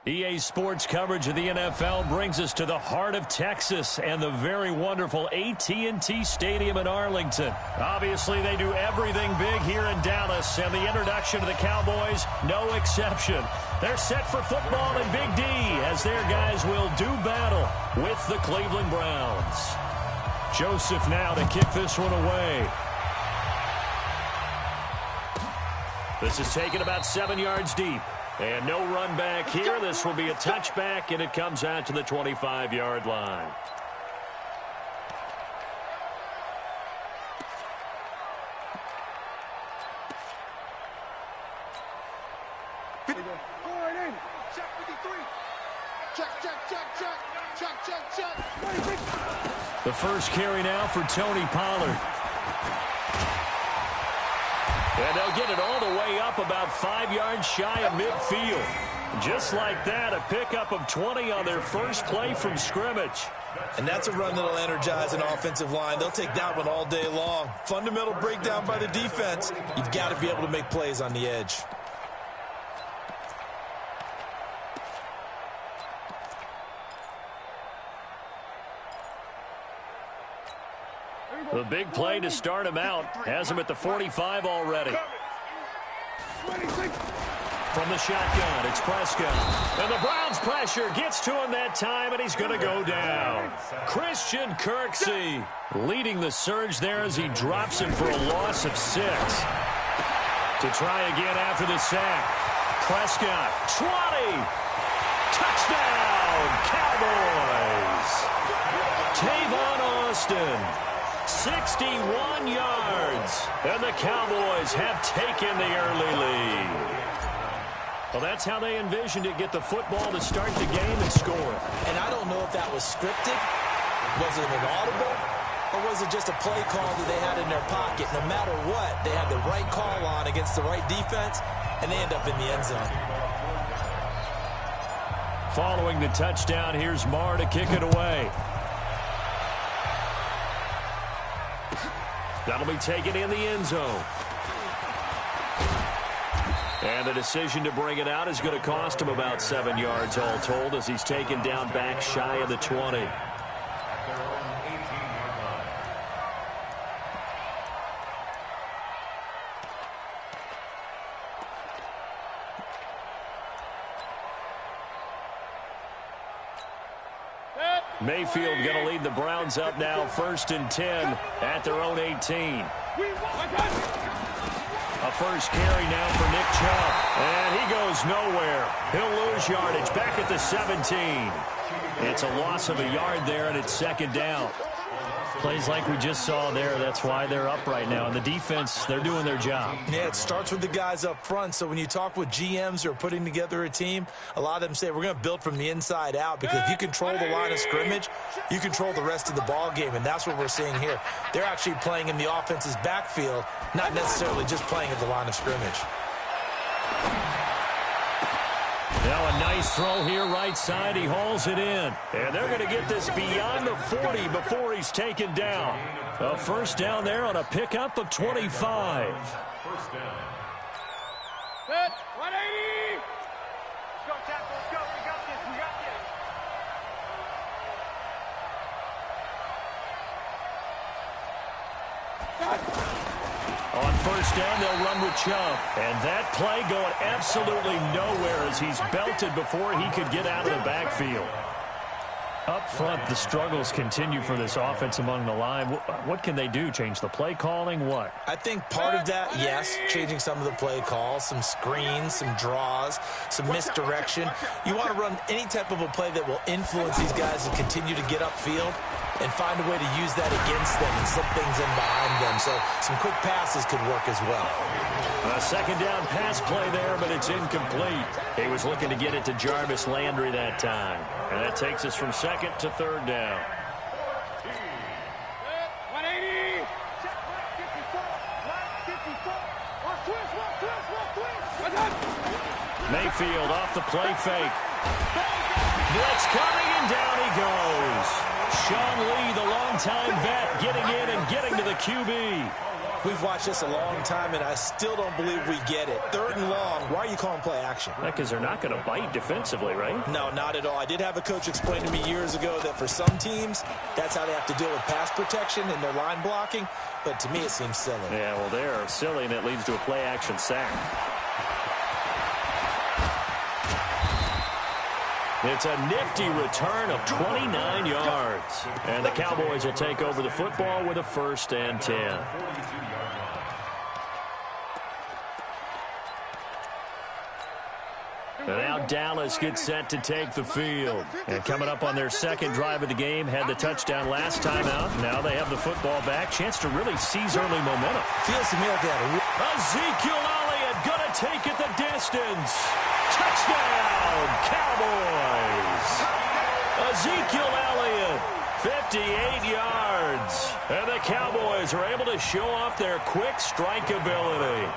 EA Sports coverage of the NFL brings us to the heart of Texas and the very wonderful AT&T Stadium in Arlington. Obviously, they do everything big here in Dallas, and the introduction to the Cowboys, no exception. They're set for football in Big D as their guys will do battle with the Cleveland Browns. Joseph now to kick this one away. This is taken about 7 yards deep. And no run back here. This will be a touchback, and it comes out to the 25-yard line. The first carry now for Tony Pollard. And they'll get it all the way up about 5 yards shy of midfield. Just like that, a pickup of 20 on their first play from scrimmage. And that's a run that'll energize an offensive line. They'll take that one all day long. Fundamental breakdown by the defense. You've got to be able to make plays on the edge. The big play to start him out has him at the 45 already. From the shotgun, it's Prescott. And the Browns pressure gets to him that time, and he's going to go down. Christian Kirksey leading the surge there as he drops him for a loss of 6. To try again after the sack. Prescott, 20. Touchdown, Cowboys. Tavon Austin. 61 yards, and the Cowboys have taken the early lead. Well, that's how they envisioned it, get the football to start the game and score. And I don't know if that was scripted, was it an audible, or was it just a play call that they had in their pocket? No matter what, they had the right call on against the right defense, and they end up in the end zone. Following the touchdown, here's Marr to kick it away. That'll be taken in the end zone. And the decision to bring it out is going to cost him about 7 yards all told as he's taken down back shy of the 20. Mayfield going to lead the Browns up now, 1st and 10 at their own 18. A first carry now for Nick Chubb. And he goes nowhere. He'll lose yardage back at the 17. It's a loss of a yard there, and it's 2nd down. Plays like we just saw there, that's why they're up right now. And the defense, they're doing their job. Yeah, it starts with the guys up front. So when you talk with GMs who are putting together a team, a lot of them say we're going to build from the inside out, because if you control the line of scrimmage, you control the rest of the ball game, and that's what we're seeing here. They're actually playing in the offense's backfield, not necessarily just playing at the line of scrimmage. Now a nice throw here right side. He hauls it in. And they're going to get this beyond the 40 before he's taken down. A first down there on a pickup of 25. First down. Set. 180. Let's go, tackle. Let's go. We got this. We got this. On first down, they'll run with Chubb. And that play going absolutely nowhere as he's belted before he could get out of the backfield. Up front, the struggles continue for this offense among the line. What can they do? Change the play calling? What? I think part of that, yes, changing some of the play calls, some screens, some draws, some misdirection. You want to run any type of a play that will influence these guys and continue to get upfield and find a way to use that against them and slip things in behind them. So some quick passes could work as well. A 2nd down pass play there, but it's incomplete. He was looking to get it to Jarvis Landry that time. And that takes us from 2nd to 3rd down. 180. Mayfield off the play fake. Blitz coming, and down he goes. Sean Lee, the longtime vet, getting in and getting to the QB. We've watched this a long time, and I still don't believe we get it. 3rd and long. Why are you calling play action? Because they're not going to bite defensively, right? No, not at all. I did have a coach explain to me years ago that for some teams, that's how they have to deal with pass protection and their line blocking. But to me, it seems silly. Yeah, well, they're silly, and it leads to a play action sack. It's a nifty return of 29 yards. And the Cowboys will take over the football with a 1st and 10. And now Dallas gets set to take the field. And coming up on their 2nd drive of the game, had the touchdown last time out. Now they have the football back. Chance to really seize early momentum. Feels to me like that. Ezekiel Elliott gonna take it the distance. Touchdown, Cowboys. Ezekiel Elliott, 58 yards. And the Cowboys are able to show off their quick strike ability.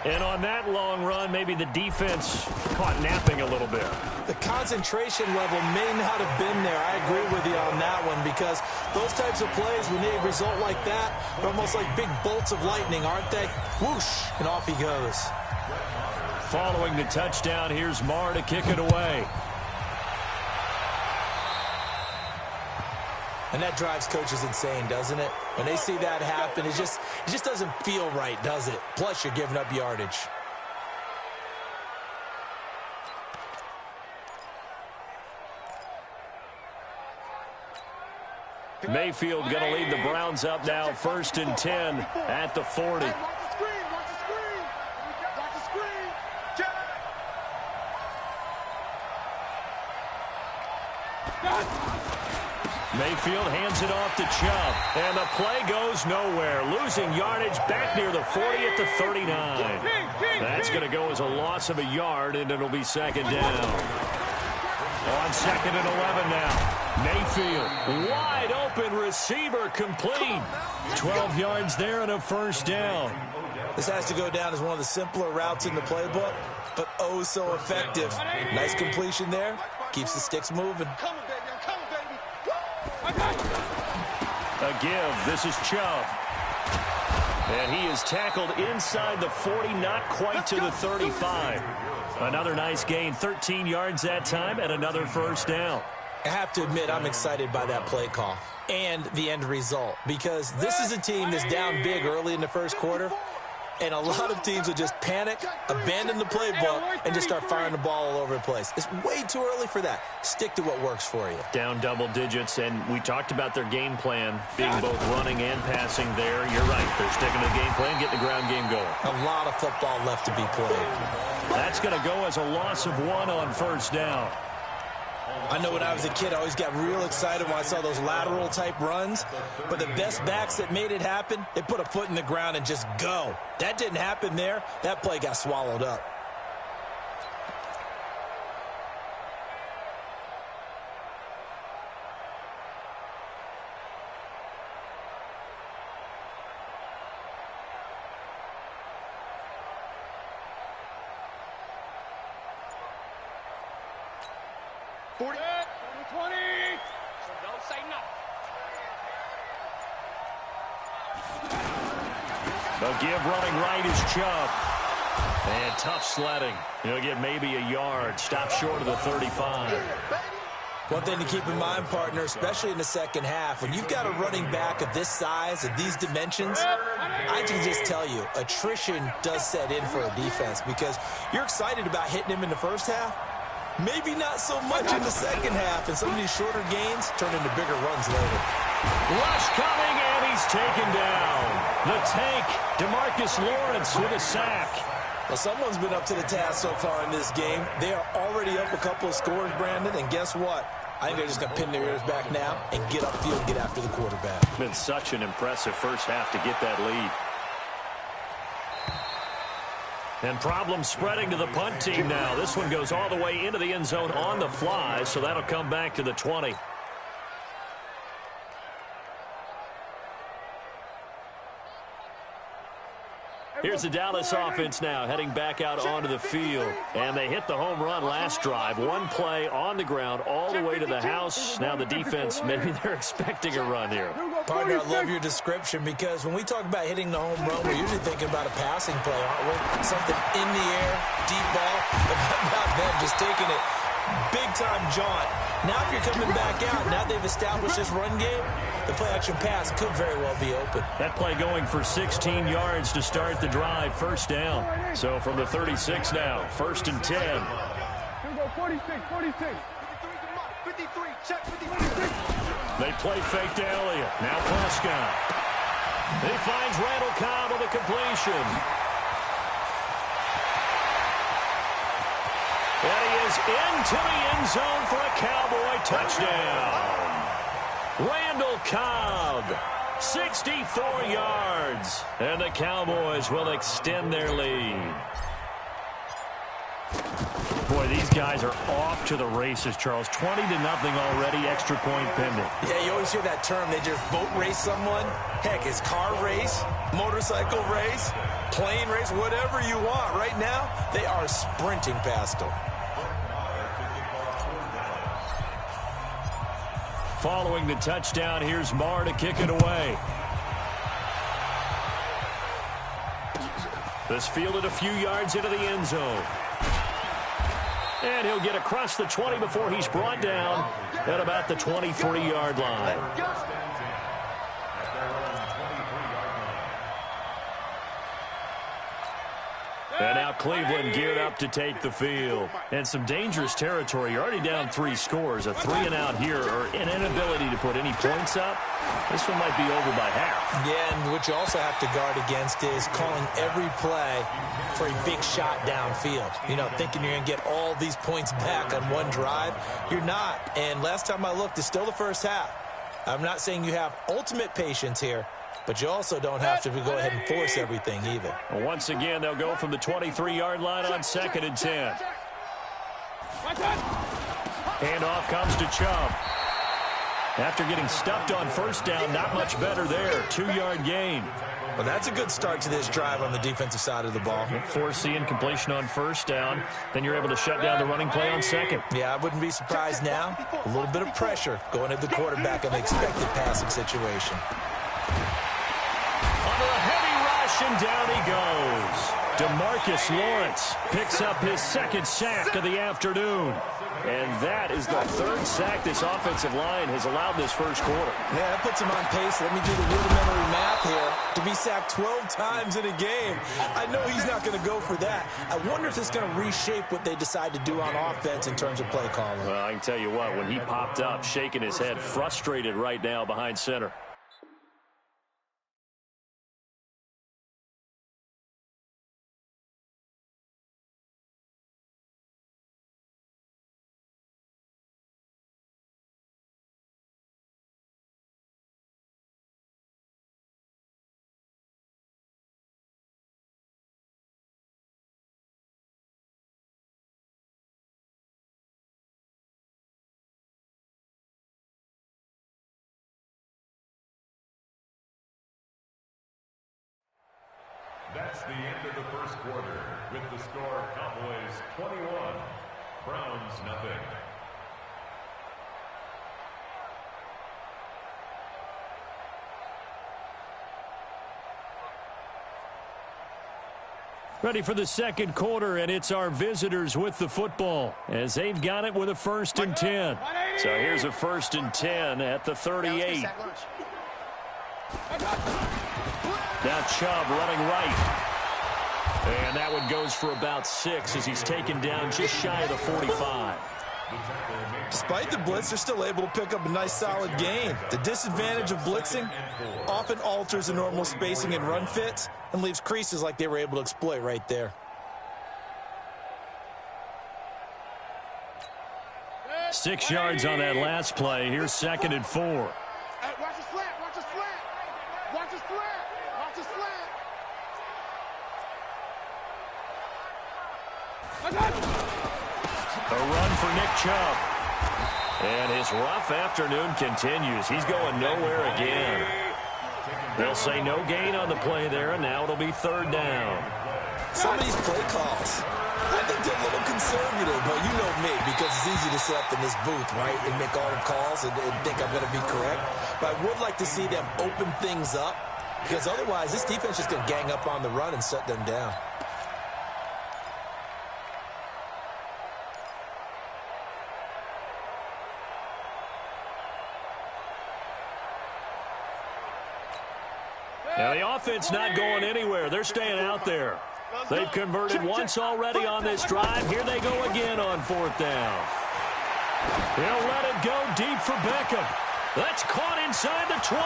And on that long run, maybe the defense caught napping a little bit. The concentration level may not have been there. I agree with you on that one, because those types of plays, when they result like that, they're almost like big bolts of lightning, aren't they? Whoosh, and off he goes. Following the touchdown, here's Marr to kick it away. And that drives coaches insane, doesn't it? When they see that happen, it just doesn't feel right, does it? Plus, you're giving up yardage. Mayfield going to lead the Browns up now, 1st and 10 at the 40. Mayfield hands it off to Chubb, and the play goes nowhere. Losing yardage back near the 40 at the 39. That's going to go as a loss of a yard, and it'll be 2nd down. On 2nd and 11 now. Mayfield, wide open receiver, complete. 12 yards there and a 1st down. This has to go down as one of the simpler routes in the playbook, but oh so effective. Nice completion there. Keeps the sticks moving. A give. This is Chubb. And he is tackled inside the 40, not quite to the 35. Another nice gain, 13 yards that time, and another 1st down. I have to admit, I'm excited by that play call and the end result, because this is a team that's down big early in the 1st quarter, and a lot of teams will just panic, abandon the playbook, and just start firing the ball all over the place. It's way too early for that. Stick to what works for you. Down double digits, and we talked about their game plan being both running and passing there. You're right. They're sticking to the game plan, getting the ground game going. A lot of football left to be played. That's going to go as a loss of 1 on 1st down. I know when I was a kid, I always got real excited when I saw those lateral-type runs. But the best backs that made it happen, they put a foot in the ground and just go. That didn't happen there. That play got swallowed up. The give running right is Chubb. And tough sledding. He'll get maybe a yard. Stop short of the 35. One thing to keep in mind, partner, especially in the 2nd half, when you've got a running back of this size and these dimensions, I can just tell you, attrition does set in for a defense, because you're excited about hitting him in the 1st half. Maybe not so much in the 2nd half, and some of these shorter gains turn into bigger runs later. Rush coming, and he's taken down. The tank, DeMarcus Lawrence with a sack. Well, someone's been up to the task so far in this game. They are already up a couple of scores, Brandon, and guess what? I think they're just going to pin their ears back now and get upfield and get after the quarterback. Been such an impressive 1st half to get that lead. And problems spreading to the punt team now. This one goes all the way into the end zone on the fly, so that'll come back to the 20. Here's the Dallas offense now heading back out onto the field. And they hit the home run last drive. One play on the ground all the way to the house. Now the defense, maybe they're expecting a run here. Partner, I love your description because when we talk about hitting the home run, we're usually thinking about a passing play, aren't we? Something in the air, deep ball. But about them just taking it big-time jaunt. Now if you're coming back out, now they've established this run game, the play-action pass could very well be open. That play going for 16 yards to start the drive, first down. So from the 36 now, 1st and 10. Here we go, 46, 46. 53, check 53. They play fake to Elliott. Now Prescott. He finds Randall Cobb with a completion. And he is into the end zone for a Cowboy touchdown. Randall Cobb, 64 yards. And the Cowboys will extend their lead. Boy, these guys are off to the races, Charles. 20-0 already, extra point pending. Yeah, you always hear that term. They just boat race someone. Heck, it's car race, motorcycle race, plane race, whatever you want. Right now, they are sprinting past them. Following the touchdown, here's Marr to kick it away. This fielded a few yards into the end zone. And he'll get across the 20 before he's brought down at about the 23-yard line. And now Cleveland geared up to take the field. And some dangerous territory. You're already down 3 scores. A 3-and-out here, or an inability to put any points up. This one might be over by half. Yeah, and what you also have to guard against is calling every play for a big shot downfield. You know, thinking you're going to get all these points back on one drive. You're not. And last time I looked, it's still the first half. I'm not saying you have ultimate patience here, but you also don't have to go ahead and force everything either. Well, once again, they'll go from the 23-yard line on 2nd and 10. Handoff comes to Chubb. After getting stuffed on first down, not much better there. 2-yard gain. Well, that's a good start to this drive on the defensive side of the ball. Force the incompletion on first down. Then you're able to shut down the running play on second. Yeah, I wouldn't be surprised now. A little bit of pressure going at the quarterback in the expected passing situation. Under a heavy rush, and down he goes. DeMarcus Lawrence picks up his 2nd sack of the afternoon. And that is the 3rd sack this offensive line has allowed this first quarter. Yeah, that puts him on pace. Let me do the rudimentary math here. To be sacked 12 times in a game. I know he's not going to go for that. I wonder if it's going to reshape what they decide to do on offense in terms of play calling. Well, I can tell you what, when he popped up, shaking his head, frustrated right now behind center. That's the end of the first quarter with the score Cowboys 21, Browns nothing. Ready for the second quarter, and it's our visitors with the football as they've got it with a 1st and 10. So here's a 1st and 10 at the 38. Now Chubb running right. And that one goes for about 6 as he's taken down just shy of the 45. Despite the blitz, they're still able to pick up a nice solid gain. The disadvantage of blitzing often alters the normal spacing and run fits and leaves creases like they were able to exploit right there. 6 yards on that last play. Here's 2nd and 4. Watch the slant, watch the slant. Watch the slant, watch the slant. A run for Nick Chubb. And his rough afternoon continues. He's going nowhere again. They'll say no gain on the play there, and now it'll be third down. Some of these play calls, I think they're a little conservative, but you know me, because it's easy to sit up in this booth, right, and make all the calls and think I'm going to be correct. But I would like to see them open things up, because otherwise this defense is going to gang up on the run and shut them down. Now the offense not going anywhere. They're staying out there. They've converted once already on this drive. Here they go again on fourth down. He'll let it go deep for Beckham. That's caught inside the 20.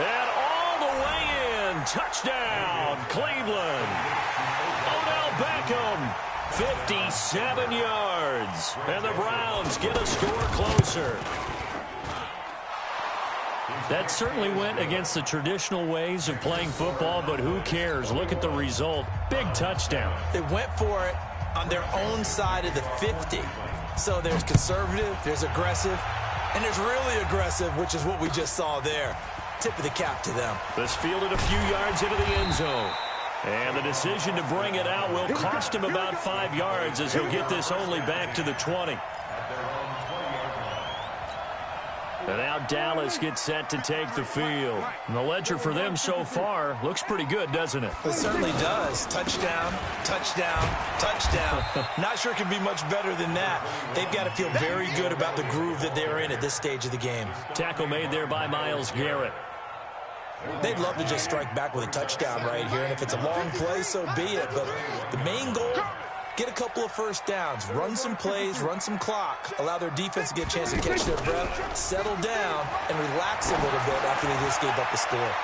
And all the way in. Touchdown, Cleveland. Odell Beckham, 57 yards. And the Browns get a score closer. That certainly went against the traditional ways of playing football, but who cares? Look at the result. Big touchdown. They went for it on their own side of the 50. So there's conservative, there's aggressive, and there's really aggressive, which is what we just saw there. Tip of the cap to them. This fielded a few yards into the end zone. And the decision to bring it out will cost him about 5 yards as he'll get this only back to the 20. And now Dallas gets set to take the field. And the ledger for them so far looks pretty good, doesn't it? It certainly does. Touchdown, touchdown, touchdown. Not sure it can be much better than that. They've got to feel very good about the groove that they're in at this stage of the game. Tackle made there by Myles Garrett. They'd love to just strike back with a touchdown right here. And if it's a long play, so be it. But the main goal, get a couple of first downs, run some plays, run some clock, allow their defense to get a chance to catch their breath, settle down, and relax a little bit after they just gave up the score.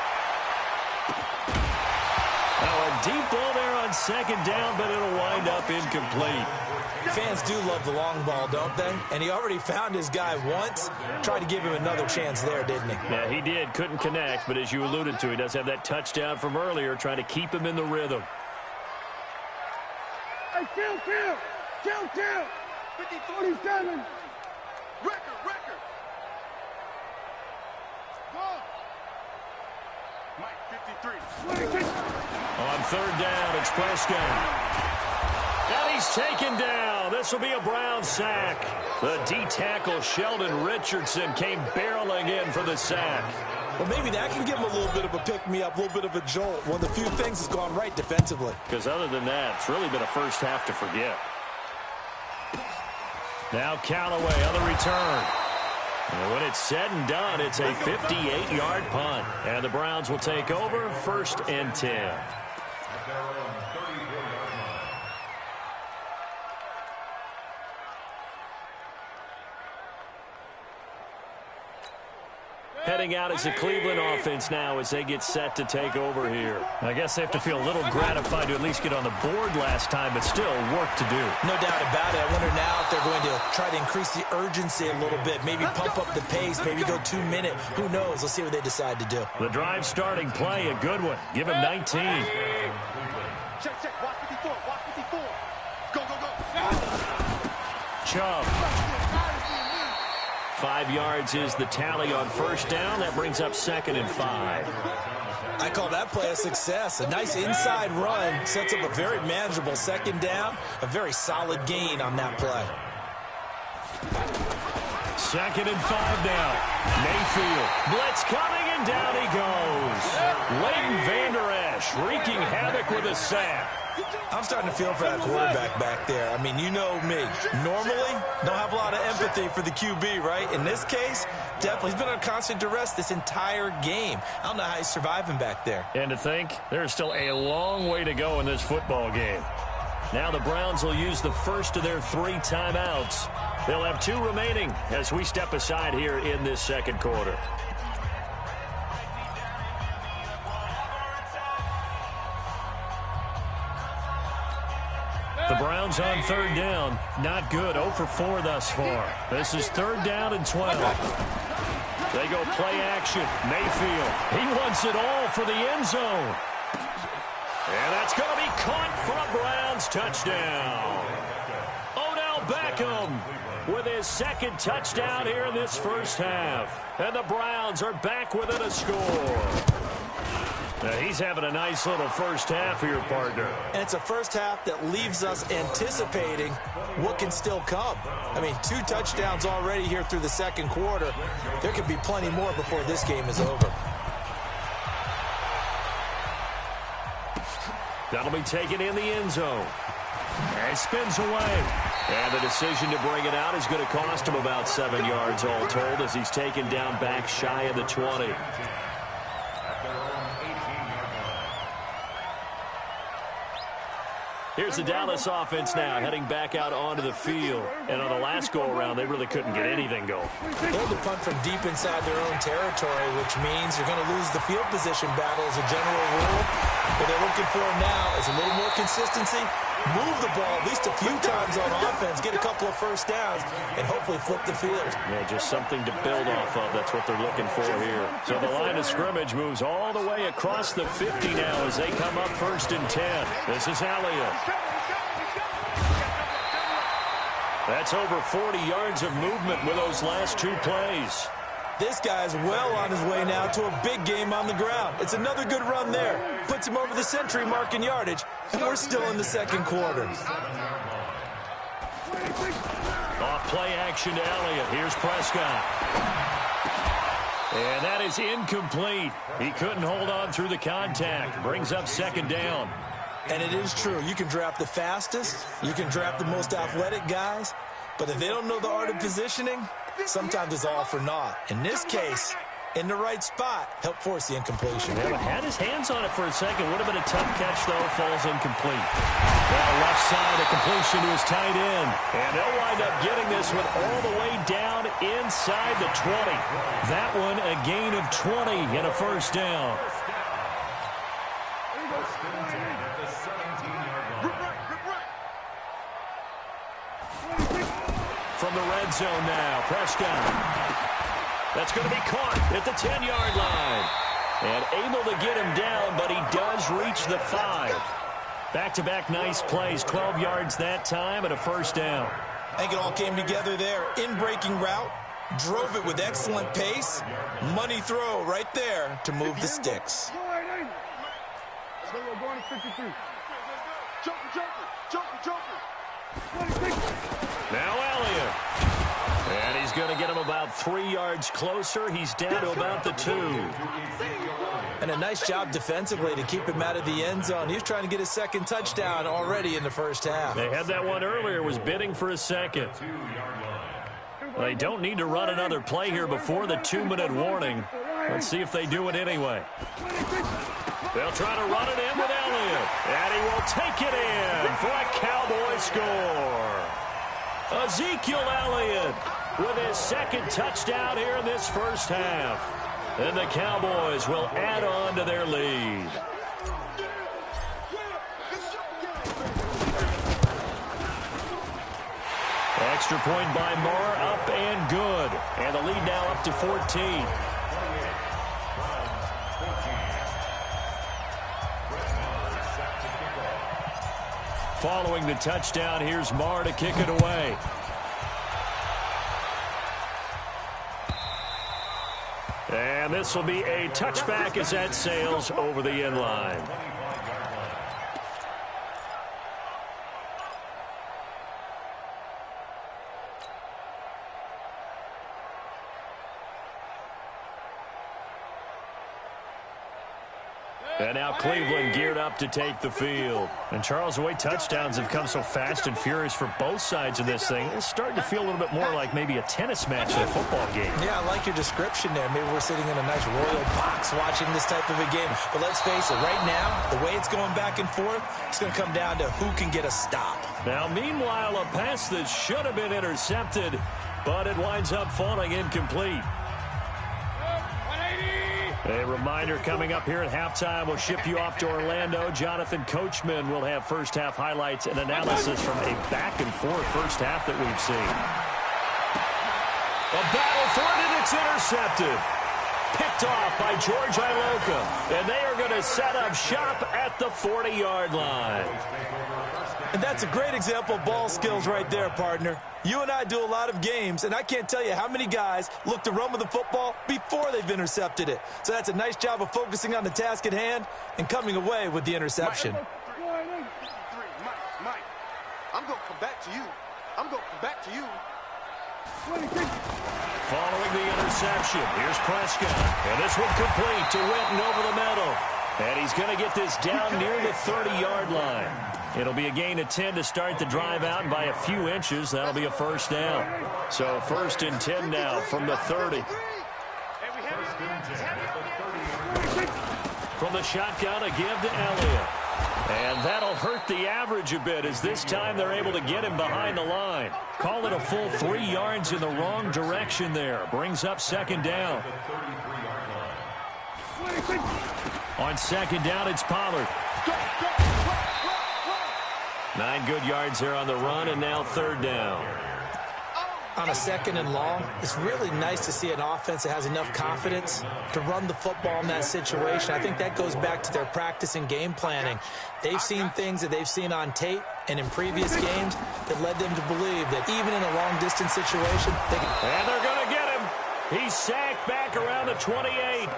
Now a deep ball there on second down, but it'll wind up incomplete. Fans do love the long ball, don't they? And he already found his guy once. Tried to give him another chance there, didn't he? Yeah, he did. Couldn't connect, but as you alluded to, he does have that touchdown from earlier, trying to keep him in the rhythm. Hey, kill! 47. Record. Go. Mike, 53. On third down, it's Prescott. And he's taken down. This will be a Brown sack. The D-tackle Sheldon Richardson came barreling in for the sack. Well, maybe that can give him a little bit of a pick-me-up, a little bit of a jolt. One of the few things that's gone right defensively. Because other than that, it's really been a first half to forget. Now Callaway on the return. And when it's said and done, it's a 58-yard punt. And the Browns will take over, 1st and 10. Heading out as the Cleveland offense now as they get set to take over here. I guess they have to feel a little gratified to at least get on the board last time, but still work to do. No doubt about it. I wonder now if they're going to try to increase the urgency a little bit, maybe pump up the pace, maybe go 2-minute. Who knows? Let's see what they decide to do. The drive starting play, a good one. Give him 19. Check. Watch 54. Go. Chubb. 5 yards is the tally on first down. That brings up 2nd and 5. I call that play a success. A nice inside run sets up a very manageable 2nd down. A very solid gain on that play. 2nd and 5 now. Mayfield. Blitz coming, and down he goes. Leighton Vander Esch wreaking havoc with a sack. I'm starting to feel for that quarterback back there. I mean, you know me. Normally, don't have a lot of empathy for the QB, right? In this case, definitely. He's been on constant duress this entire game. I don't know how he's surviving back there. And to think, there's still a long way to go in this football game. Now the Browns will use the first of their 3 timeouts. They'll have 2 remaining as we step aside here in this second quarter. The Browns on third down. Not good. 0 for 4 thus far. This is 3rd down and 12. They go play action. Mayfield. He wants it all for the end zone. And that's going to be caught for a Browns touchdown. Odell Beckham with his second touchdown here in this first half. And the Browns are back within a score. Now he's having a nice little first half here, partner. And it's a first half that leaves us anticipating what can still come. I mean, 2 touchdowns already here through the second quarter. There could be plenty more before this game is over. That'll be taken in the end zone. And spins away. And the decision to bring it out is going to cost him about 7 yards all told as he's taken down back shy of the 20. Here's the Dallas offense now, heading back out onto the field. And on the last go-around, they really couldn't get anything going. They had to punt from deep inside their own territory, which means you're going to lose the field position battle as a general rule. What they're looking for now is a little more consistency, move the ball at least a few times on offense, get a couple of first downs, and hopefully flip the field. Yeah, just something to build off of. That's what they're looking for here. So the line of scrimmage moves all the way across the 50 now as they come up 1st and 10. This is Elliott. That's over 40 yards of movement with those last 2 plays. This guy's well on his way now to a big game on the ground. It's another good run there. Puts him over the century mark in yardage, and we're still in the second quarter. Off play action to Elliott. Here's Prescott. And that is incomplete. He couldn't hold on through the contact. Brings up 2nd down. And it is true. You can draft the fastest. You can draft the most athletic guys. But if they don't know the art of positioning, sometimes it's all for naught. In this case, in the right spot, help force the incompletion. Yeah, but had his hands on it for a second. Would have been a tough catch, though. Falls incomplete. Now left side, a completion to his tight end. And they'll wind up getting this one all the way down inside the 20. That one a gain of 20 and a first down. From the red zone now, Prescott. That's going to be caught at the 10-yard line. And able to get him down, but he does reach the 5. Back-to-back nice plays, 12 yards that time and a first down. I think it all came together there. In-breaking route, drove it with excellent pace. Money throw right there to move the sticks. Now Elliott. And he's going to get him about 3 yards closer. He's down to about the 2. And a nice job defensively to keep him out of the end zone. He was trying to get his second touchdown already in the first half. They had that one earlier, was bidding for a second. They don't need to run another play here before the 2-minute warning. Let's see if they do it anyway. They'll try to run it in with Elliott. And he will take it in for a Cowboy score. Ezekiel Elliott with his second touchdown here in this first half. And the Cowboys will add on to their lead. Extra point by Moore, up and good. And the lead now up to 14. Following the touchdown, here's Marr to kick it away. And this will be a touchback as that sails over the end line. And now Cleveland geared up to take the field. And Charles, the way touchdowns have come so fast and furious for both sides of this thing, it's starting to feel a little bit more like maybe a tennis match in a football game. Yeah, I like your description there. Maybe we're sitting in a nice royal box watching this type of a game. But let's face it, right now, the way it's going back and forth, it's going to come down to who can get a stop. Now, meanwhile, a pass that should have been intercepted, but it winds up falling incomplete. A reminder coming up here at halftime. We'll ship you off to Orlando. Jonathan Coachman will have first-half highlights and analysis from a back-and-forth first half that we've seen. A battle for it, and it's intercepted. Picked off by George Iloka. And they are going to set up shop at the 40-yard line. And that's a great example of ball skills right there, partner. You and I do a lot of games, and I can't tell you how many guys look to run with the football before they've intercepted it. So that's a nice job of focusing on the task at hand and coming away with the interception. Mike, I'm going to come back to you. I'm going to come back to you. Following the interception, here's Prescott. And this one complete to Winton over the middle. And he's going to get this down near the 30-yard line. It'll be a gain of 10 to start the drive out, and by a few inches, that'll be a first down. So 1st and 10 now from the 30. From the shotgun, a give to Elliott. And that'll hurt the average a bit, as this time they're able to get him behind the line. Call it a full 3 yards in the wrong direction there. Brings up 2nd down. On 2nd down, it's Pollard. 9 good yards there on the run, and now 3rd down. On a 2nd and long, it's really nice to see an offense that has enough confidence to run the football in that situation. I think that goes back to their practice and game planning. They've seen things that they've seen on tape and in previous games that led them to believe that even in a long-distance situation, they can... And they're going to get him. He's sacked back around the 28.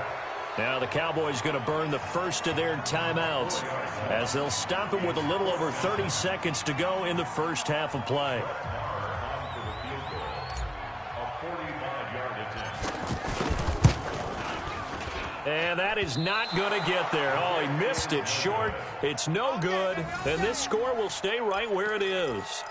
Now the Cowboys going to burn the first of their timeouts as they'll stop him with a little over 30 seconds to go in the first half of play. And that is not going to get there. Oh, he missed it short. It's no good. And this score will stay right where it is.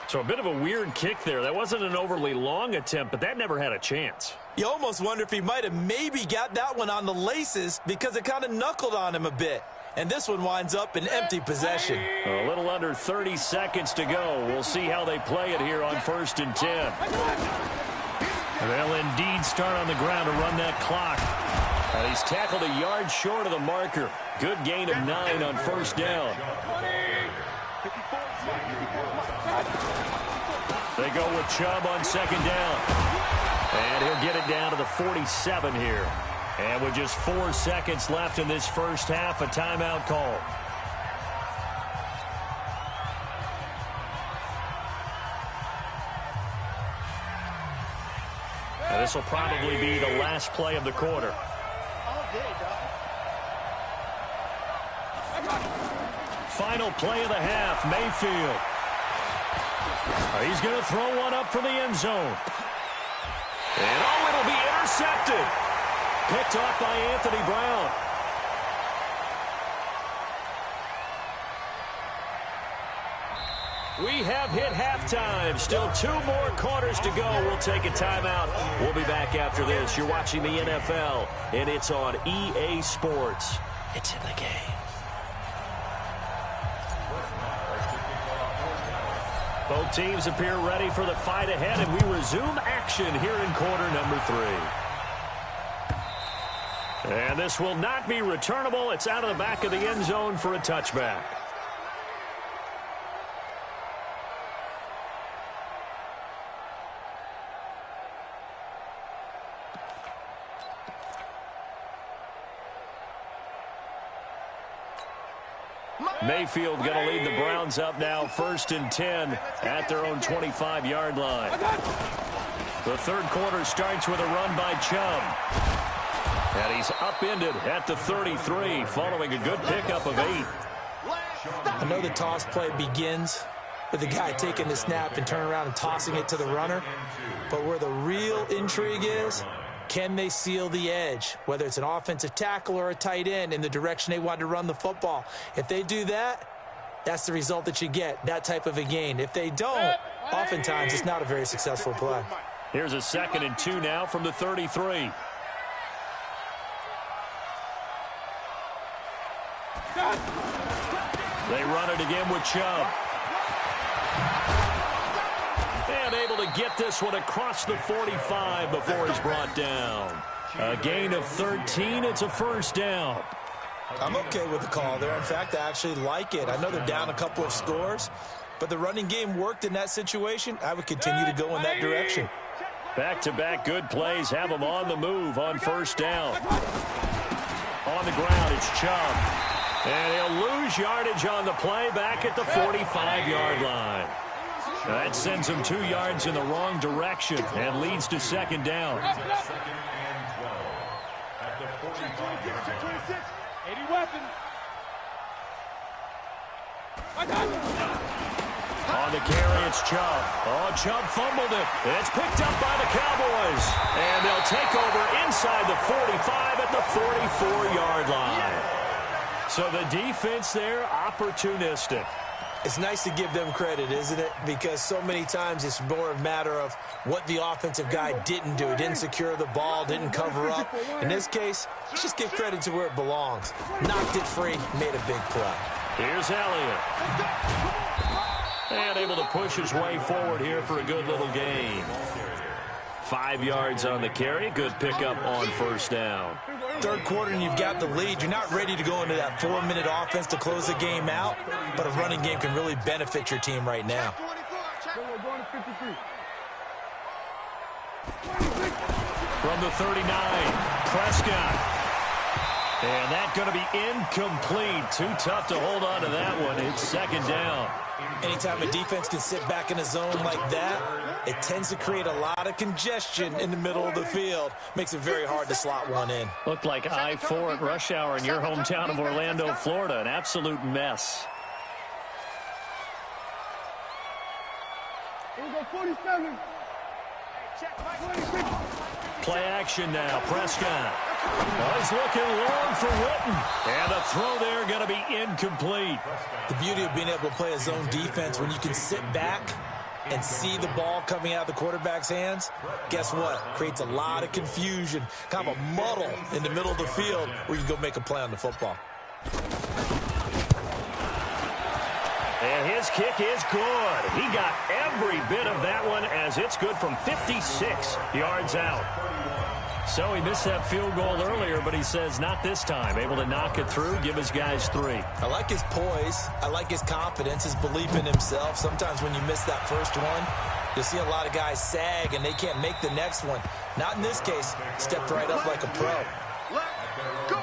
So a bit of a weird kick there. That wasn't an overly long attempt, but that never had a chance. You almost wonder if he might have maybe got that one on the laces because it kind of knuckled on him a bit. And this one winds up in empty possession. A little under 30 seconds to go. We'll see how they play it here on 1st and 10. They'll indeed start on the ground to run that clock. And he's tackled a yard short of the marker. Good gain of 9 on 1st down. They go with Chubb on 2nd down. And he'll get it down to the 47 here. And with just 4 seconds left in this first half, a timeout call. And this will probably be the last play of the quarter. Final play of the half, Mayfield. He's going to throw one up from the end zone. And oh, it'll be intercepted. Picked off by Anthony Brown. We have hit halftime. Still 2 more quarters to go. We'll take a timeout. We'll be back after this. You're watching the NFL, and it's on EA Sports. It's in the game. Both teams appear ready for the fight ahead, and we resume action here in quarter number 3. And this will not be returnable. It's out of the back of the end zone for a touchback. Mayfield going to lead the Browns up now, 1st and 10 at their own 25-yard line. The third quarter starts with a run by Chubb. And he's upended at the 33 following a good pickup of 8. I know the toss play begins with the guy taking the snap and turning around and tossing it to the runner. But where the real intrigue is, can they seal the edge, whether it's an offensive tackle or a tight end, in the direction they want to run the football? If they do that, that's the result that you get, that type of a gain. If they don't, oftentimes it's not a very successful play. Here's a 2nd and 2 now from the 33. They run it again with Chubb. And able to get this one across the 45 before he's brought down. A gain of 13. It's a first down. I'm okay with the call there. In fact, I actually like it. I know they're down a couple of scores, but the running game worked in that situation. I would continue to go in that direction. Back-to-back good plays have them on the move on first down. On the ground, it's Chubb. And he'll lose yardage on the play back at the 45-yard line. That sends him 2 yards in the wrong direction and leads to second down. Second and 12 at the 45-yard line. 80 weapons. On the carry, it's Chubb. Oh, Chubb fumbled it. It's picked up by the Cowboys. And they'll take over inside the 45 at the 44-yard line. So the defense there, opportunistic. It's nice to give them credit, isn't it? Because so many times it's more a matter of what the offensive guy didn't do. He didn't secure the ball, didn't cover up. In this case, just give credit to where it belongs. Knocked it free, made a big play. Here's Elliott. And able to push his way forward here for a good little gain. 5 yards on the carry. Good pickup on first down. Third quarter and you've got the lead. You're not ready to go into that 4-minute offense to close the game out, but a running game can really benefit your team right now. From the 39, Prescott. And that's going to be incomplete. Too tough to hold on to that one. It's second down. Anytime a defense can sit back in a zone like that, it tends to create a lot of congestion in the middle of the field. Makes it very hard to slot one in. Looked like I-4 at rush hour in your hometown of Orlando, Florida. An absolute mess. Here we go, 47. Play action now. Prescott. Oh, he's looking long for Witten. And the throw there going to be incomplete. The beauty of being able to play a zone defense when you can sit back and see the ball coming out of the quarterback's hands, guess what? Creates a lot of confusion, kind of a muddle in the middle of the field where you can go make a play on the football. And his kick is good. He got every bit of that one as it's good from 56 yards out. So he missed that field goal earlier, but he says not this time. Able to knock it through, give his guys 3. I like his poise. I like his confidence, his belief in himself. Sometimes when you miss that first one, you'll see a lot of guys sag and they can't make the next one. Not in this case. Stepped right up like a pro. Let's go.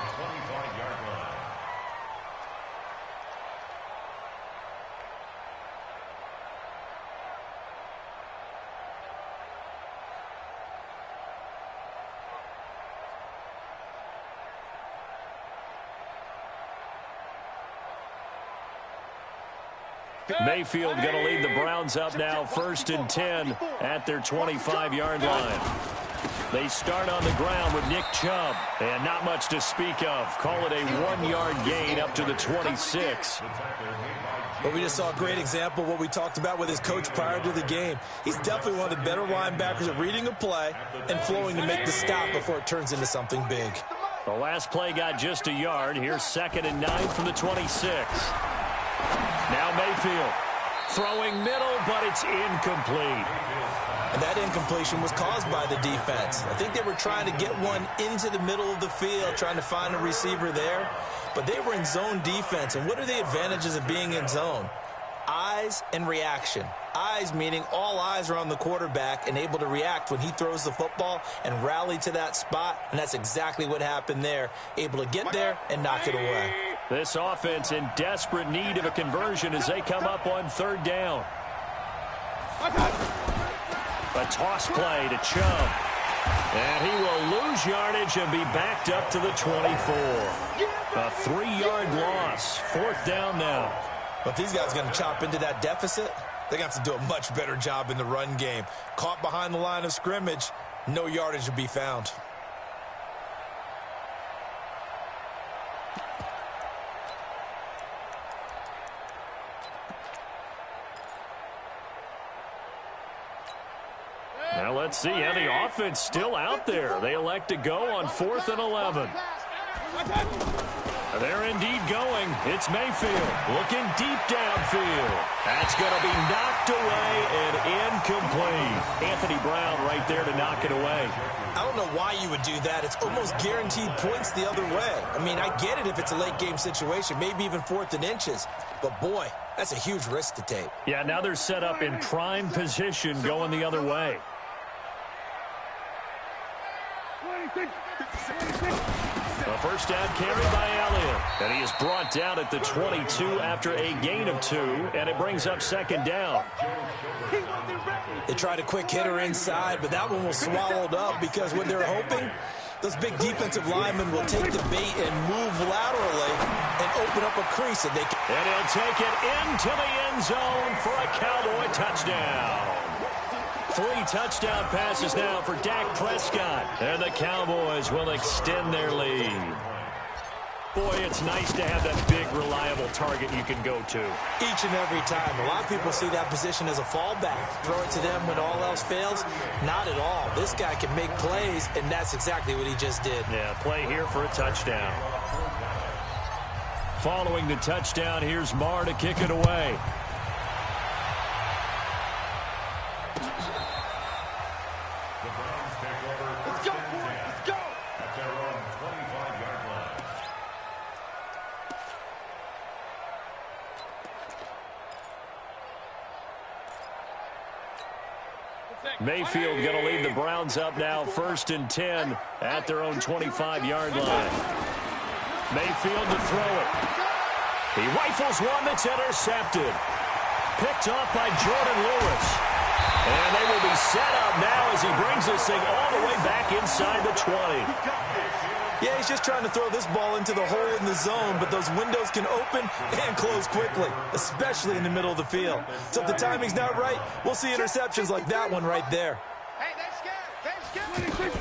Mayfield going to lead the Browns up now, 1st and 10 at their 25-yard line. They start on the ground with Nick Chubb, and not much to speak of. Call it a 1-yard gain up to the 26. But we just saw a great example of what we talked about with his coach prior to the game. He's definitely one of the better linebackers at reading a play and flowing to make the stop before it turns into something big. The last play got just a yard. Here's 2nd and 9 from the 26. Now Mayfield throwing middle, but it's incomplete. And that incompletion was caused by the defense. I think they were trying to get one into the middle of the field, trying to find a receiver there. But they were in zone defense. And what are the advantages of being in zone? Eyes and reaction. Eyes meaning all eyes are on the quarterback and able to react when he throws the football and rally to that spot. And that's exactly what happened there. Able to get there and knock it away. This offense in desperate need of a conversion as they come up on 3rd down. A toss play to Chubb. And he will lose yardage and be backed up to the 24. A 3-yard loss. 4th down now. But these guys are going to chop into that deficit. They're going to have to do a much better job in the run game. Caught behind the line of scrimmage, no yardage to be found. Now let's see how the offense still out there. They elect to go on 4th and 11. They're indeed going. It's Mayfield looking deep downfield. That's going to be knocked away and incomplete. Anthony Brown right there to knock it away. I don't know why you would do that. It's almost guaranteed points the other way. I mean, I get it if it's a late game situation, maybe even 4th and inches. But, boy, that's a huge risk to take. Yeah, now they're set up in prime position going the other way. 26. A first down carry by Elliott. And he is brought down at the 22 after a gain of 2, and it brings up second down. They tried a quick hitter inside, but that one was swallowed up because what they're hoping, those big defensive linemen will take the bait and move laterally and open up a crease. And he'll take it into the end zone for a Cowboy touchdown. 3 touchdown passes now for Dak Prescott. And the Cowboys will extend their lead. Boy, it's nice to have that big, reliable target you can go to. Each and every time. A lot of people see that position as a fallback. Throw it to them when all else fails. Not at all. This guy can make plays, and that's exactly what he just did. Yeah, play here for a touchdown. Following the touchdown, here's Marr to kick it away. Let's go, boys. Let's go. At their own 25-yard line. Mayfield going to lead the Browns up now, 1st and 10 at their own 25-yard line. Mayfield to throw it. He rifles one that's intercepted. Picked off by Jordan Lewis. And they will be set up now as he brings this thing all the way back inside the 20. Yeah, he's just trying to throw this ball into the hole in the zone, but those windows can open and close quickly, especially in the middle of the field. So if the timing's not right, we'll see interceptions like that one right there. Hey, they're scared.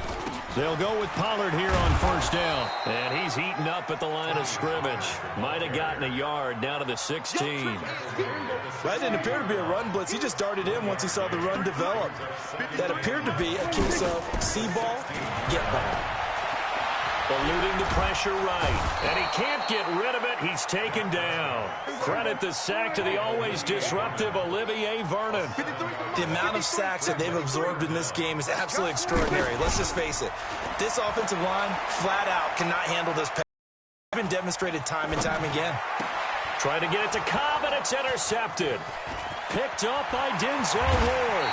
They'll go with Pollard here on 1st down. And he's heating up at the line of scrimmage. Might have gotten a yard down to the 16. That didn't appear to be a run blitz. He just darted in once he saw the run develop. That appeared to be a case of see ball, get ball. Eluding the pressure right. And he can't get rid of it. He's taken down. Credit the sack to the always disruptive Olivier Vernon. The amount of sacks that they've absorbed in this game is absolutely extraordinary. Let's just face it. This offensive line, flat out, cannot handle this pass. It's been demonstrated time and time again. Trying to get it to Cobb, and it's intercepted. Picked up by Denzel Ward.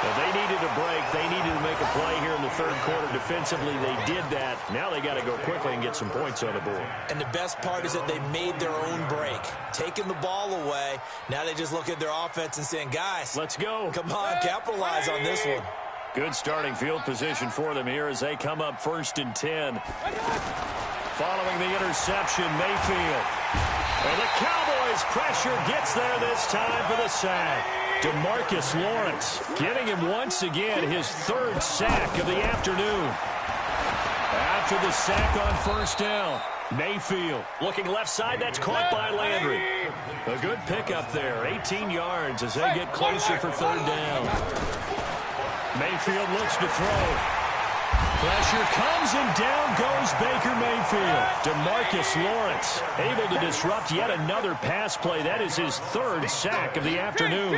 Well, they needed a break. They needed to make a play here in the 3rd quarter. Defensively, they did that. Now they got to go quickly and get some points on the board. And the best part is that they made their own break. Taking the ball away. Now they just look at their offense and saying, guys, let's go. Come on, capitalize on this one. Good starting field position for them here as they come up 1st and 10. Following the interception, Mayfield. And the Cowboys' pressure gets there this time for the sack. DeMarcus Lawrence getting him once again his 3rd sack of the afternoon. After the sack on 1st down, Mayfield looking left side. That's caught by Landry. A good pickup there, 18 yards as they get closer for 3rd down. Mayfield looks to throw. Pressure comes and down goes Baker Mayfield. DeMarcus Lawrence able to disrupt yet another pass play. That is his 3rd sack of the afternoon.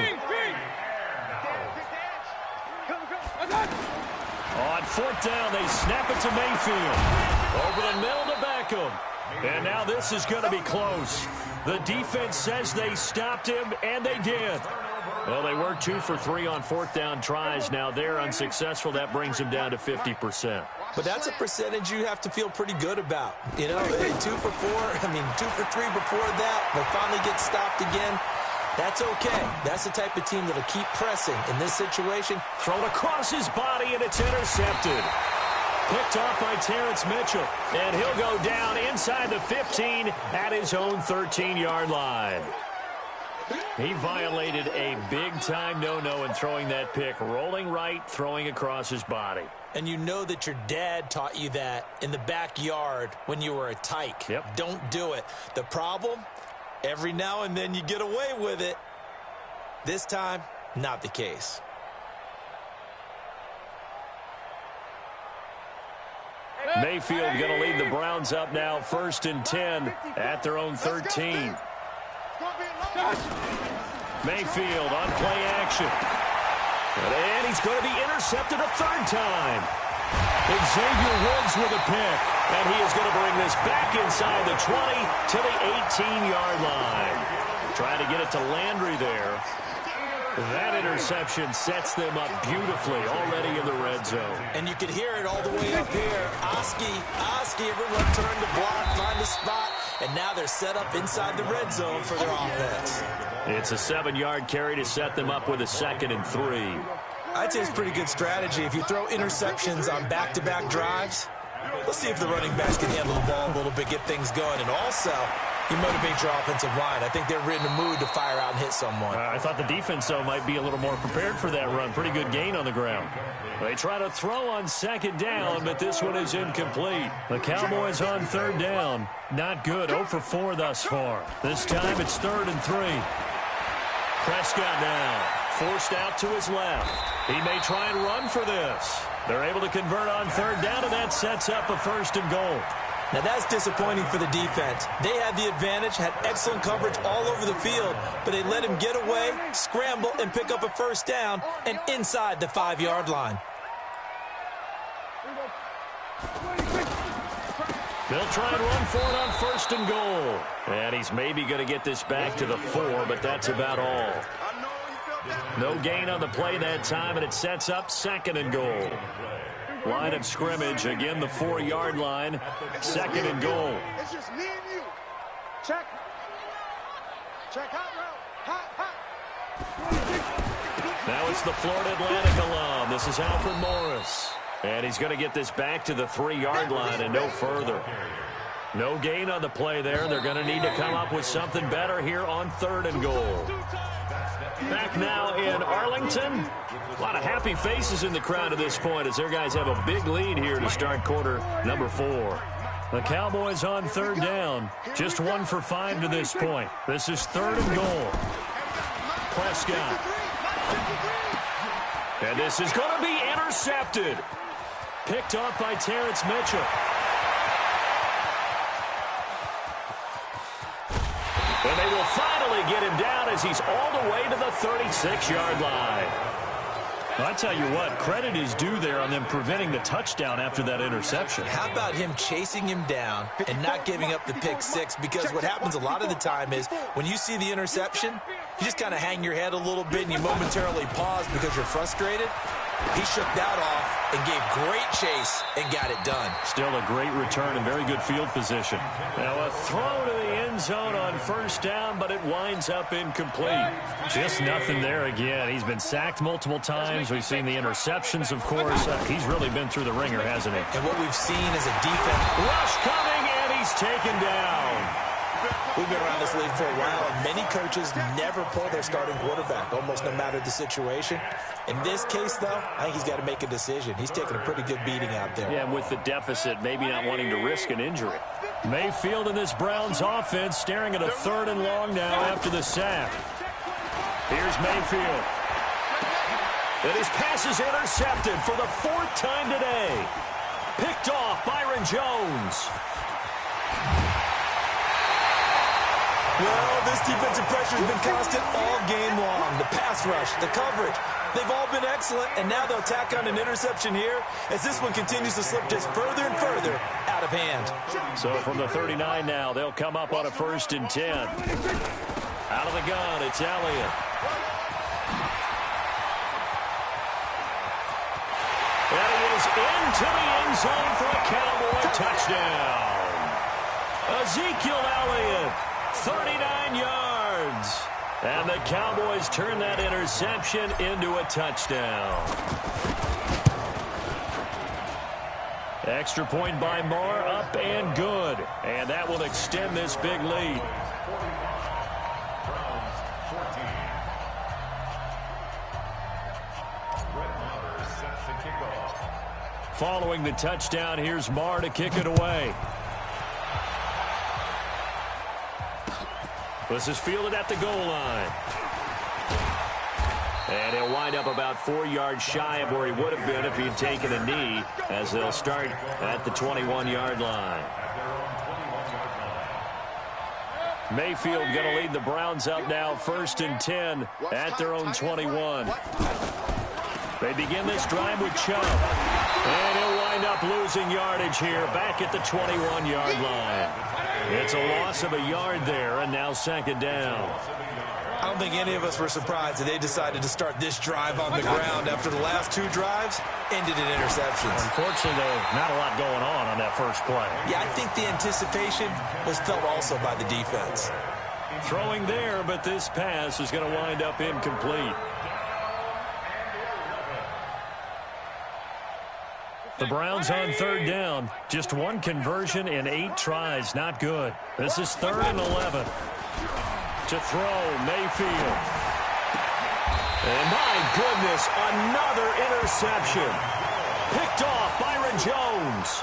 On 4th down, they snap it to Mayfield. Over the middle to Beckham. And now this is going to be close. The defense says they stopped him, and they did. Well, they were 2 for 3 on 4th down tries. Now they're unsuccessful. That brings them down to 50%. But that's a percentage you have to feel pretty good about. You know, 2 for 2 for 3 before that. They finally get stopped again. That's okay. That's the type of team that'll keep pressing in this situation. Thrown across his body, and it's intercepted. Picked off by Terrence Mitchell. And he'll go down inside the 15 at his own 13-yard line. He violated a big-time no-no in throwing that pick. Rolling right, throwing across his body. And you know that your dad taught you that in the backyard when you were a tyke. Yep. Don't do it. The problem, every now and then you get away with it. This time, not the case. Mayfield going to lead the Browns up now, 1st and 10 at their own 13. Mayfield on play action. And he's going to be intercepted a 3rd time. Xavier Woods with a pick. And he is going to bring this back inside the 20 to the 18-yard line. Trying to get it to Landry there. That interception sets them up beautifully already in the red zone. And you can hear it all the way up here. Oski, everyone turned to block, find a spot, and now they're set up inside the red zone for their offense. It's a 7-yard carry to set them up with a 2nd and 3. I'd say it's pretty good strategy. If you throw interceptions on back-to-back drives, let's see if the running backs can handle the ball a little bit, get things going, and also you motivate your offensive line. I think they're in the mood to fire out and hit someone. I thought the defense, though, might be a little more prepared for that run. Pretty good gain on the ground. They try to throw on 2nd down, but this one is incomplete. The Cowboys on 3rd down. Not good. 0 for 4 thus far. This time it's 3rd and 3. Prescott now forced out to his left. He may try and run for this. They're able to convert on 3rd down, and that sets up a 1st and goal. Now, that's disappointing for the defense. They had the advantage, had excellent coverage all over the field, but they let him get away, scramble, and pick up a 1st down, and inside the 5-yard line. They'll try and run for it on 1st and goal. And he's maybe going to get this back to the 4, but that's about all. No gain on the play that time, and it sets up 2nd and goal. Line of scrimmage, again the 4-yard line, 2nd and goal. It's just me and you. Check. Check hot route. Hot. Now it's the Florida Atlantic alum. This is Alfred Morris. And he's going to get this back to the 3-yard line and no further. No gain on the play there. They're going to need to come up with something better here on 3rd and goal. Back now in Arlington. A lot of happy faces in the crowd at this point as their guys have a big lead here to start quarter number 4. The Cowboys on 3rd down. Just 1 for 5 to this point. This is 3rd and goal. Prescott. And this is going to be intercepted. Picked off by Terrence Mitchell. And they will finally get him down as he's all the way to the 36-yard line. I tell you what, credit is due there on them preventing the touchdown after that interception. How about him chasing him down and not giving up the pick 6? Because what happens a lot of the time is when you see the interception, you just kind of hang your head a little bit and you momentarily pause because you're frustrated. He shook that off and gave great chase and got it done. Still a great return and very good field position. Now a throw to the end zone on 1st down, but it winds up incomplete. Just nothing there again. He's been sacked multiple times. We've seen the interceptions, of course. He's really been through the ringer, hasn't he? And what we've seen is a defense. Rush coming, and he's taken down. We've been around this league for a while, and many coaches never pull their starting quarterback, almost no matter the situation. In this case, though, I think he's got to make a decision. He's taking a pretty good beating out there. Yeah, and with the deficit, maybe not wanting to risk an injury. Mayfield in this Browns offense staring at a 3rd and long now after the sack. Here's Mayfield. And his pass is intercepted for the 4th time today. Picked off Byron Jones. Well, this defensive pressure has been constant all game long. The pass rush, the coverage, they've all been excellent, and now they'll tack on an interception here as this one continues to slip just further and further out of hand. So from the 39 now, they'll come up on a 1st and 10. Out of the gun, it's Elliott. And he is into the end zone for a Cowboy touchdown. Ezekiel Elliott. 39 yards. And the Cowboys turn that interception into a touchdown. Extra point by Marr, up and good. And that will extend this big lead. Following the touchdown, here's Marr to kick it away. This is fielded at the goal line. And he'll wind up about 4 yards shy of where he would have been if he had taken a knee, as they'll start at the 21-yard line. Mayfield going to lead the Browns up now, 1st and 10 at their own 21. They begin this drive with Chubb. And he'll wind up losing yardage here back at the 21-yard line. It's a loss of a yard there, and now 2nd down. I don't think any of us were surprised that they decided to start this drive on the ground after the last 2 drives ended in interceptions. Unfortunately, though, not a lot going on that first play. Yeah, I think the anticipation was felt also by the defense. Throwing there, but this pass is going to wind up incomplete. The Browns on 3rd down. Just 1 conversion in 8 tries. Not good. This is 3rd and 11. To throw, Mayfield. And my goodness, another interception. Picked off Byron Jones.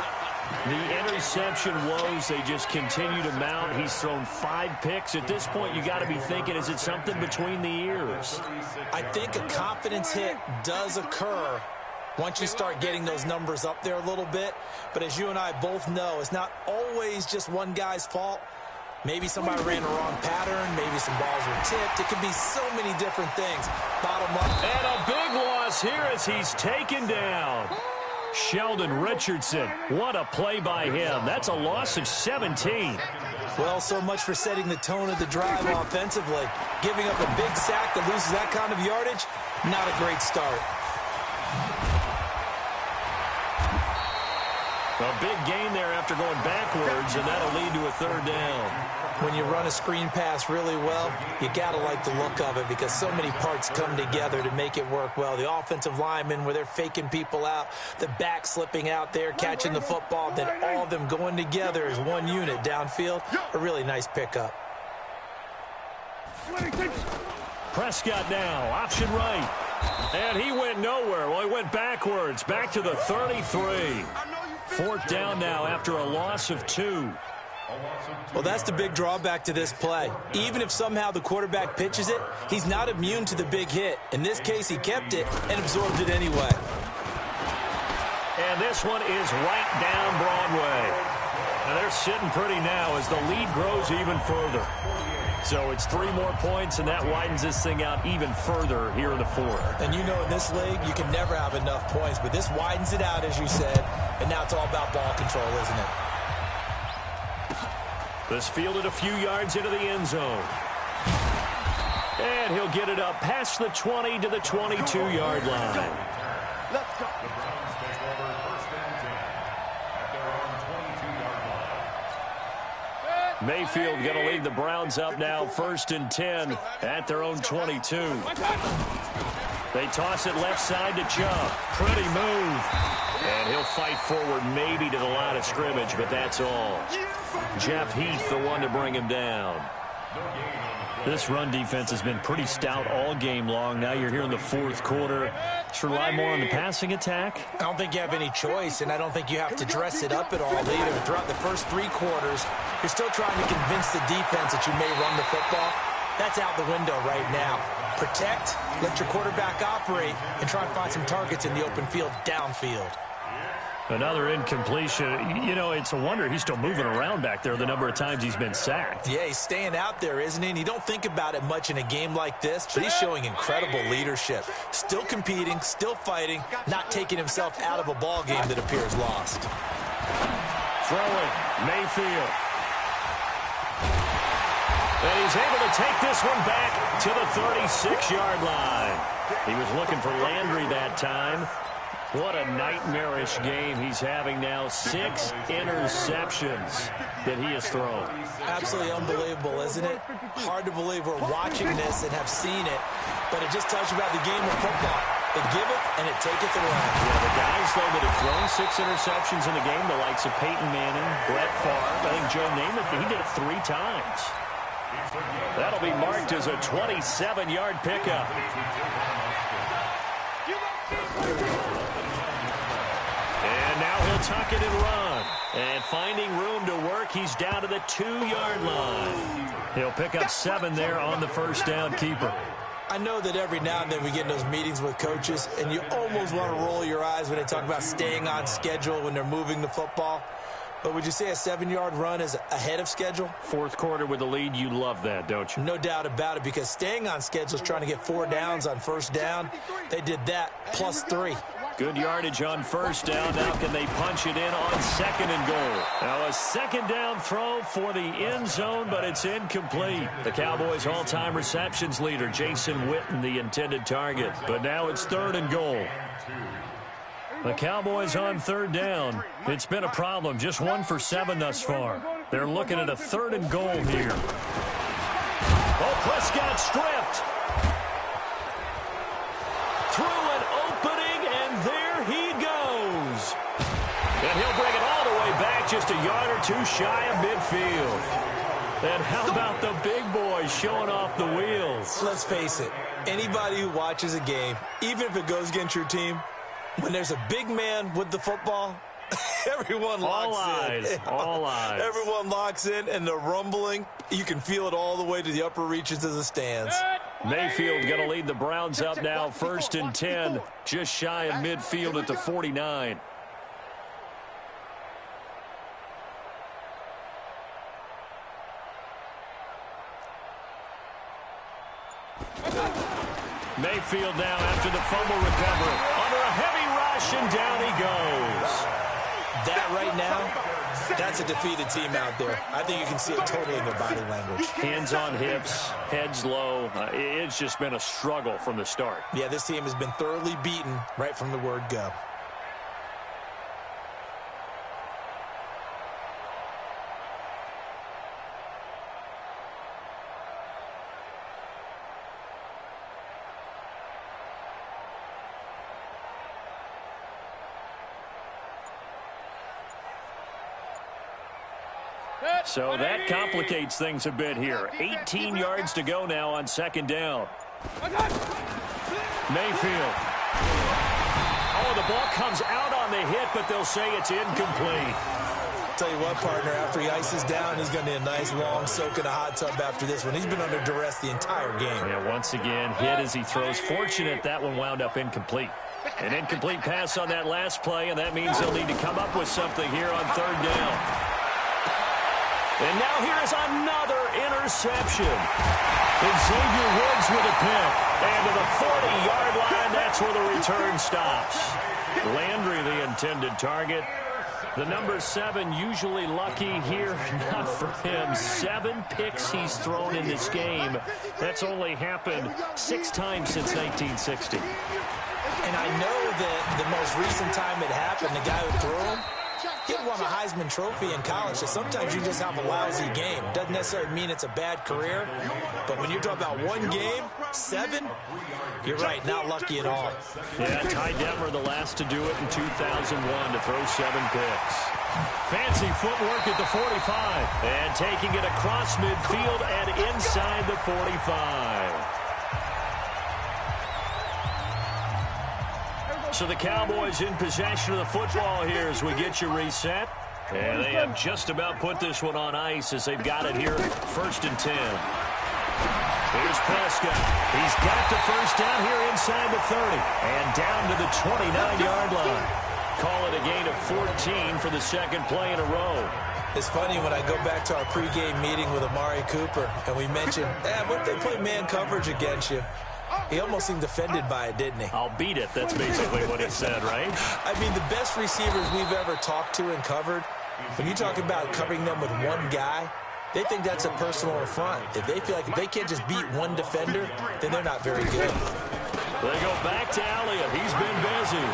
The interception woes, they just continue to mount. He's thrown 5 picks. At this point, you got to be thinking, is it something between the ears? I think a confidence hit does occur once you start getting those numbers up there a little bit. But as you and I both know, it's not always just one guy's fault. Maybe somebody ran a wrong pattern. Maybe some balls were tipped. It could be so many different things. Bottom up. And a big loss here as he's taken down. Sheldon Richardson. What a play by him. That's a loss of 17. Well, so much for setting the tone of the drive offensively. Giving up a big sack that loses that kind of yardage, not a great start. A big gain there after going backwards, and that'll lead to a 3rd down. When you run a screen pass really well, you got to like the look of it because so many parts come together to make it work well. The offensive linemen, where they're faking people out, the back slipping out there, catching the football, then all of them going together as one unit downfield. A really nice pickup. Prescott now, option right. And he went nowhere. Well, he went backwards, back to the 33. 4th down now after a loss of 2. Well, that's the big drawback to this play. Even if somehow the quarterback pitches it, he's not immune to the big hit. In this case, he kept it and absorbed it anyway. And this one is right down Broadway. And they're sitting pretty now as the lead grows even further. So it's 3 more points, and that widens this thing out even further here in the 4th. And you know in this league, you can never have enough points, but this widens it out, as you said, and now it's all about ball control, isn't it? This fielded a few yards into the end zone. And he'll get it up past the 20 to the 22-yard line. Let's go. The Browns take over 1st and 10 at their own 22-yard line. Mayfield going to lead the Browns up now 1st and 10 at their own 22. They toss it left side to Chubb. Pretty move. And he'll fight forward maybe to the line of scrimmage, but that's all. Jeff Heath, the one to bring him down. This run defense has been pretty stout all game long. Now you're here in the 4th quarter. Just rely more on the passing attack. I don't think you have any choice, and I don't think you have to dress it up at all either. Throughout the first 3 quarters, you're still trying to convince the defense that you may run the football. That's out the window right now. Protect, let your quarterback operate, and try and find some targets in the open field downfield. Another incompletion. You know, it's a wonder he's still moving around back there the number of times he's been sacked. Yeah, he's staying out there, isn't he? And you don't think about it much in a game like this, but he's showing incredible leadership. Still competing, still fighting, not taking himself out of a ball game that appears lost. Throwing, Mayfield. And he's able to take this one back to the 36-yard line. He was looking for Landry that time. What a nightmarish game he's having now. 6 interceptions that he has thrown. Absolutely unbelievable, isn't it? Hard to believe we're watching this and have seen it, but it just tells you about the game of football. It giveth and it taketh away. Yeah, the guys, though, that have thrown 6 interceptions in the game, the likes of Peyton Manning, Brett Favre, I think Joe Namath, he did it 3 times. That'll be marked as a 27-yard pickup. And now he'll tuck it and run. And finding room to work, he's down to the 2-yard line. He'll pick up 7 there on the 1st down keeper. I know that every now and then we get in those meetings with coaches, and you almost want to roll your eyes when they talk about staying on schedule when they're moving the football. But would you say a 7-yard run is ahead of schedule? 4th quarter with the lead, you love that, don't you? No doubt about it, because staying on schedule is trying to get 4 downs on 1st down. They did that plus 3. Good yardage on first down. Now can they punch it in on second and goal? Now a second down throw for the end zone, but it's incomplete. The Cowboys' all-time receptions leader, Jason Witten, the intended target. But now it's third and goal. The Cowboys on third down. It's been a problem. Just 1 for 7 thus far. They're looking at a third and goal here. Oh, Prescott stripped. Through an opening, and there he goes. And he'll bring it all the way back, just a yard or two shy of midfield. And how about the big boys showing off the wheels? Let's face it, anybody who watches a game, even if it goes against your team, when there's a big man with the football, everyone locks in. All eyes. Everyone locks in, and the rumbling, you can feel it all the way to the upper reaches of the stands. Mayfield going to lead the Browns up now, 1st and 10, just shy of midfield at the 49. Mayfield now after the fumble recovery. Under a heavy rush, and down he goes. That right now, that's a defeated team out there. I think you can see it totally in their body language. Hands on hips, heads low. It's just been a struggle from the start. Yeah, this team has been thoroughly beaten right from the word go. So that complicates things a bit here. 18 yards to go now on second down. Mayfield. Oh, the ball comes out on the hit, but they'll say it's incomplete. Tell you what, partner, after he ices down, he's going to need a nice long soak in a hot tub after this one. He's been under duress the entire game. Yeah, once again, hit as he throws. Fortunate that one wound up incomplete. An incomplete pass on that last play, and that means they'll need to come up with something here on third down. And now here's another interception. Xavier Woods with a pick. And to the 40-yard line, that's where the return stops. Landry, the intended target. The number 7 usually lucky here. Not for him. 7 picks he's thrown in this game. That's only happened 6 times since 1960. And I know that the most recent time it happened, the guy who threw him, he had won a Heisman Trophy in college, so sometimes you just have a lousy game. Doesn't necessarily mean it's a bad career, but when you're talking about one game, 7, you're right, not lucky at all. Yeah, Ty Detmer, the last to do it in 2001 to throw 7 picks. Fancy footwork at the 45, and taking it across midfield and inside the 45. So the Cowboys in possession of the football here as we get you reset. And they have just about put this one on ice as they've got it here, 1st and 10. Here's Prescott. He's got the first down here inside the 30. And down to the 29-yard line. Call it a gain of 14 for the second play in a row. It's funny when I go back to our pregame meeting with Amari Cooper, and we mentioned, what if they play man coverage against you? He almost seemed offended by it, didn't he? I'll beat it. That's basically what he said, right? I mean, the best receivers we've ever talked to and covered, when you talk about covering them with one guy, they think that's a personal affront. If they feel like if they can't just beat one defender, then they're not very good. They go back to Elliott. He's been busy.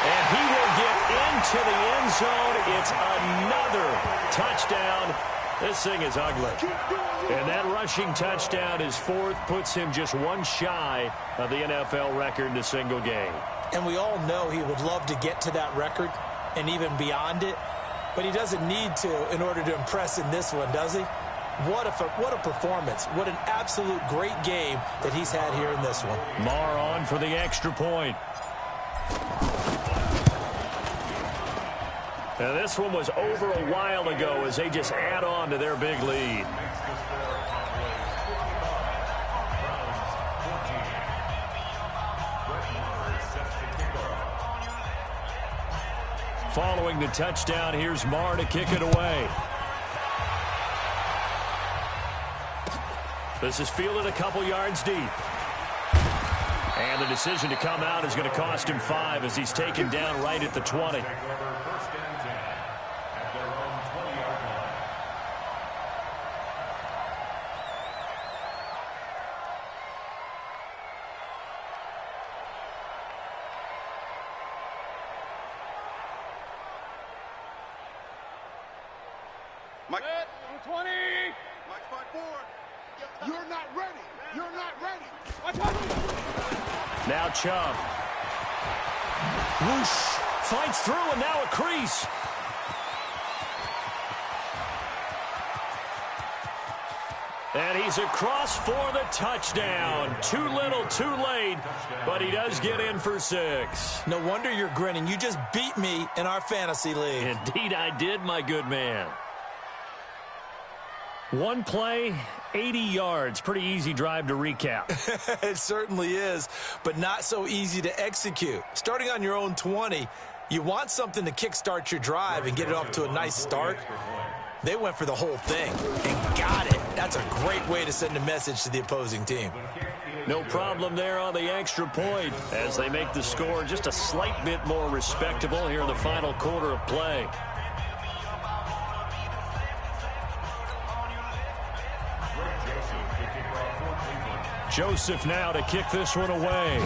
And he will get into the end zone. It's another touchdown. This thing is ugly. And that rushing touchdown is 4th, puts him just 1 shy of the NFL record in a single game. And we all know he would love to get to that record and even beyond it, but he doesn't need to in order to impress in this one, does he? What a performance. What an absolute great game that he's had here in this one. Marr on for the extra point. Now, this one was over a while ago as they just add on to their big lead. Following the touchdown, here's Marr to kick it away. This is fielded a couple yards deep. And the decision to come out is going to cost him 5 as he's taken down right at the 20. First and 10 at their own 20-yard line. Mike. 20. Mike 5-4. You're not ready. You're not ready. Now Chubb. Whoosh. Fights through, and now a crease. And he's across for the touchdown. Too little, too late, but he does get in for 6. No wonder you're grinning. You just beat me in our fantasy league. Indeed I did, my good man. One play, 80 yards. Pretty easy drive to recap. It certainly is, but not so easy to execute. Starting on your own 20, you want something to kickstart your drive and get it off to a nice start. They went for the whole thing and got it. That's a great way to send a message to the opposing team. No problem there on the extra point as they make the score just a slight bit more respectable here in the final quarter of play. Joseph now to kick this one away.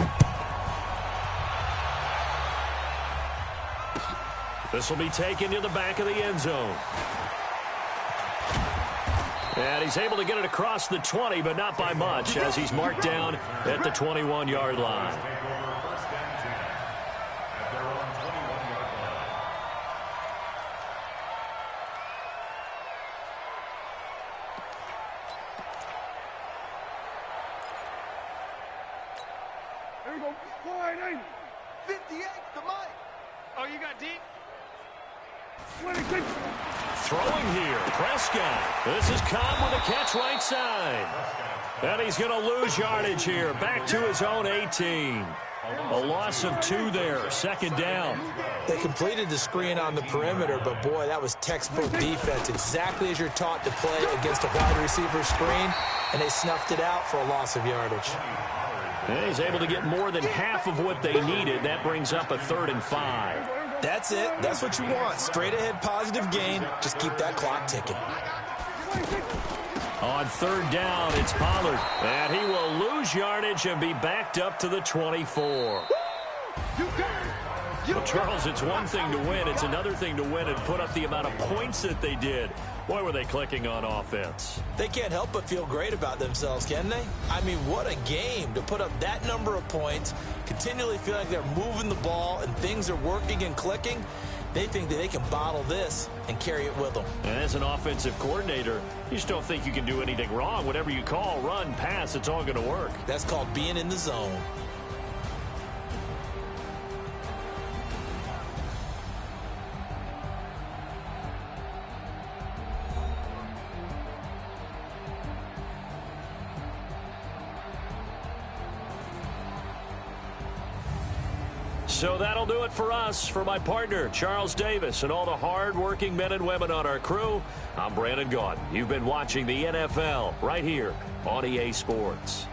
This will be taken to the back of the end zone. And he's able to get it across the 20, but not by much, as he's marked down at the 21-yard line. Here we go. 480. 58 to Mike. Oh, you got deep? 26. Throwing here, Prescott. This is Cobb with a catch right side. And he's going to lose yardage here, back to his own 18. A loss of 2 there, second down. They completed the screen on the perimeter, but boy, that was textbook defense, exactly as you're taught to play against a wide receiver screen, and they snuffed it out for a loss of yardage. And he's able to get more than half of what they needed. That brings up a 3rd and 5. That's it. That's what you want. Straight ahead positive gain. Just keep that clock ticking. On 3rd down, it's Pollard. And he will lose yardage and be backed up to the 24. Well, Charles, it's one thing to win. It's another thing to win and put up the amount of points that they did. Boy, were they clicking on offense. They can't help but feel great about themselves, can they? I mean, what a game to put up that number of points, continually feel like they're moving the ball and things are working and clicking. They think that they can bottle this and carry it with them. And as an offensive coordinator, you just don't think you can do anything wrong. Whatever you call, run, pass, it's all going to work. That's called being in the zone. So that'll do it for us. For my partner, Charles Davis, and all the hard-working men and women on our crew, I'm Brandon Gaudin. You've been watching the NFL right here on EA Sports.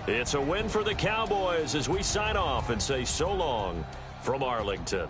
It's a win for the Cowboys as we sign off and say so long from Arlington.